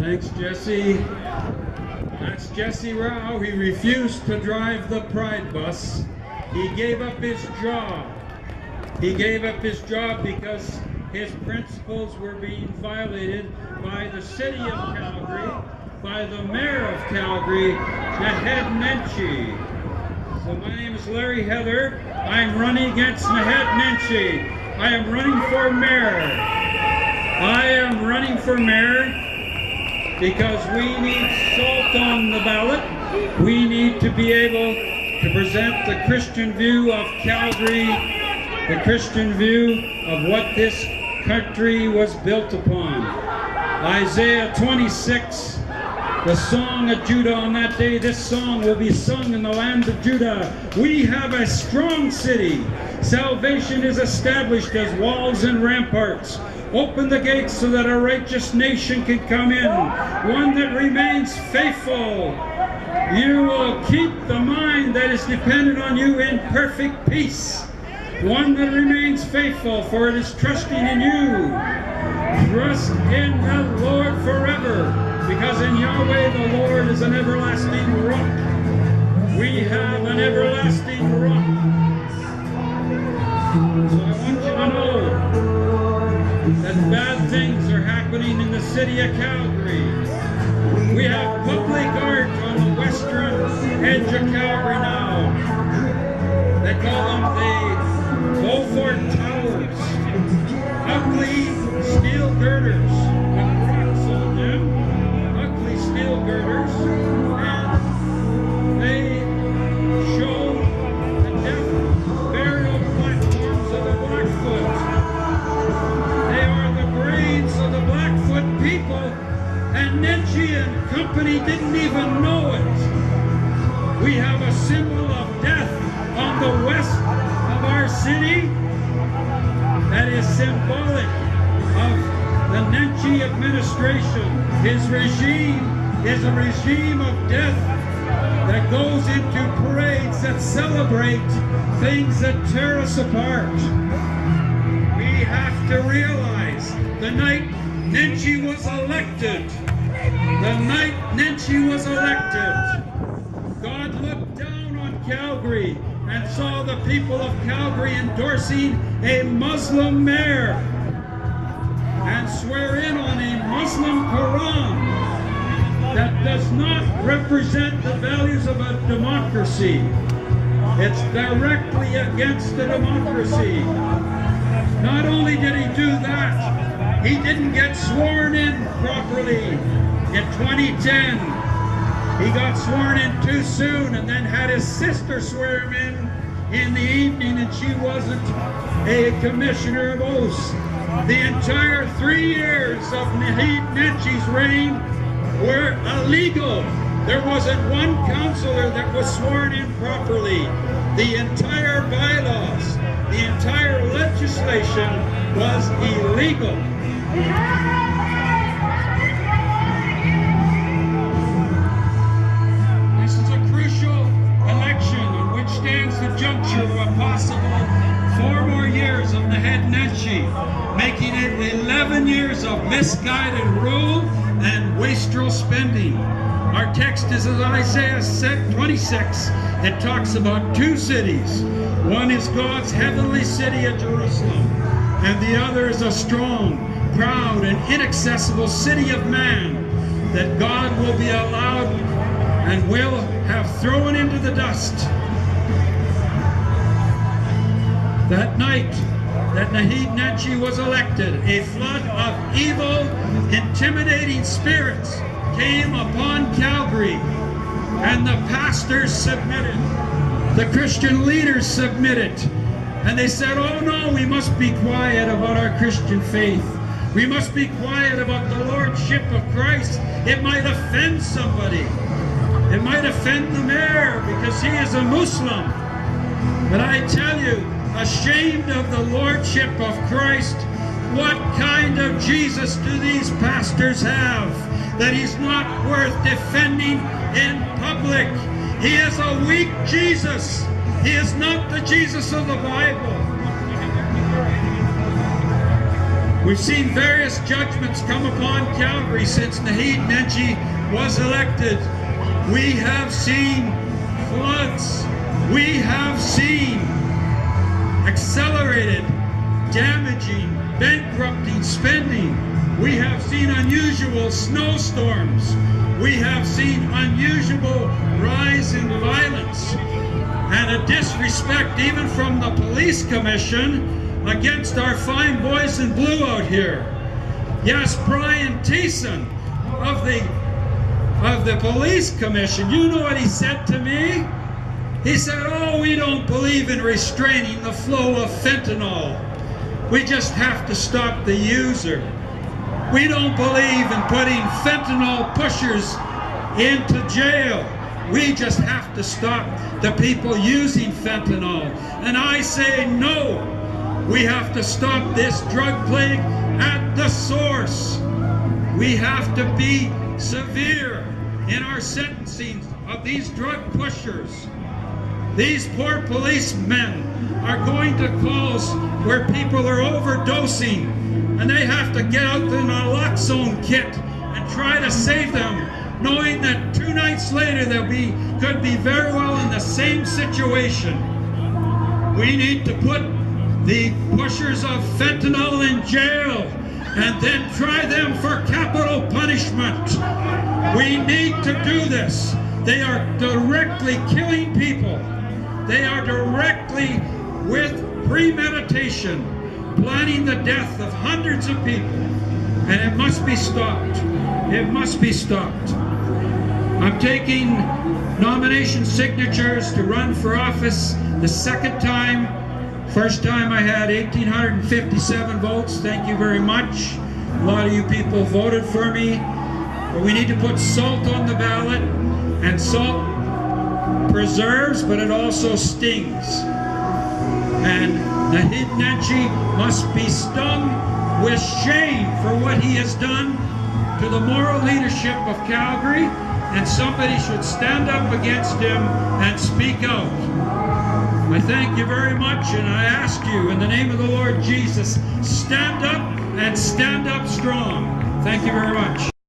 Thanks, Jesse. That's Jesse Rao. He refused to drive the Pride bus. He gave up his job. He gave up his job because his principles were being violated by the city of Calgary, by the mayor of Calgary, Naheed Nenshi. So my name is Larry Heather. I'm running against Naheed Nenshi. I am running for mayor. I am running for mayor because we need salt on the ballot. We need to be able to present the Christian view of Calgary, the Christian view of what this country was built upon. Isaiah 26, the song of Judah on that day. This song will be sung in the land of Judah. We have a strong city. Salvation is established as walls and ramparts. Open the gates so that a righteous nation can come in, one that remains faithful. You will keep the mind that is dependent on you in perfect peace. One that remains faithful, for it is trusting in you. Trust in the Lord forever, because in Yahweh the Lord is an everlasting rock. We have an everlasting rock. So I want you to know that bad things are happening in the city of Calgary. We have public art on the western edge of Calgary now. They call them the Beaufort Towers. Ugly steel girders with rocks on them. Ugly steel girders. And they show the death burial platforms of the Blackfoot. They are the graves of the Blackfoot people, and Nenshi and company didn't even know it. We have a symbol of death on the west of our city that is symbolic of the Nenshi administration. His regime is a regime of death that goes into parades that celebrate things that tear us apart. We have to realize the night Nenshi was elected, God looked down on Calgary and saw the people of Calgary endorsing a Muslim mayor and swear in on a Muslim Quran that does not represent the values of a democracy. It's directly against the democracy. Not only did he do that, he didn't get sworn in properly. In 2010, he got sworn in too soon and then had his sister swear him in the evening, and she wasn't a commissioner of oaths. The entire 3 years of Naheed Nenshi's reign were illegal. There wasn't one councillor that was sworn in properly. The entire bylaws, the entire legislation was illegal. This is a crucial election on which stands the juncture of a possible 4 more years of Naheed Nenshi, making it 11 years of misguided rule and wasteful spending. Our text is in Isaiah 26. It talks about 2 cities. One is God's heavenly city of Jerusalem, and the other is a strong, proud, and inaccessible city of man that God will be allowed and will have thrown into the dust. That night that Naheed Nenshi was elected, a flood of evil, intimidating spirits came upon Calgary, and the pastors submitted. The Christian leaders submitted. And they said, oh no, we must be quiet about our Christian faith. We must be quiet about the Lordship of Christ. It might offend somebody. It might offend the mayor because he is a Muslim. But I tell you, ashamed of the Lordship of Christ, what kind of Jesus do these pastors have that he's not worth defending in public? He is a weak Jesus. He is not the Jesus of the Bible. We've seen various judgments come upon Calgary since Nenshi was elected. We have seen floods. We have seen accelerated, damaging, bankrupting spending. We have seen unusual snowstorms. We have seen unusual rise in violence and a disrespect even from the police commission against our fine boys in blue out here. Yes, Brian Thiessen of the police commission, you know what he said to me? He said, oh, we don't believe in restraining the flow of fentanyl. We just have to stop the user. We don't believe in putting fentanyl pushers into jail. We just have to stop the people using fentanyl. And I say no. We have to stop this drug plague at the source. We have to be severe in our sentencing of these drug pushers. These poor policemen are going to calls where people are overdosing and they have to get out the naloxone kit and try to save them, knowing that 2 nights later could be very well in the same situation. We need to put the pushers of fentanyl in jail and then try them for capital punishment. We need to do this. They are directly killing people. They are directly, with premeditation, planning the death of hundreds of people. And it must be stopped. It must be stopped. I'm taking nomination signatures to run for office the second time. First time I had 1,857 votes. Thank you very much. A lot of you people voted for me. But we need to put salt on the ballot, and salt preserves, but it also stings. And Nenshi must be stung with shame for what he has done to the moral leadership of Calgary, and somebody should stand up against him and speak out. I thank you very much, and I ask you, in the name of the Lord Jesus, stand up and stand up strong. Thank you very much.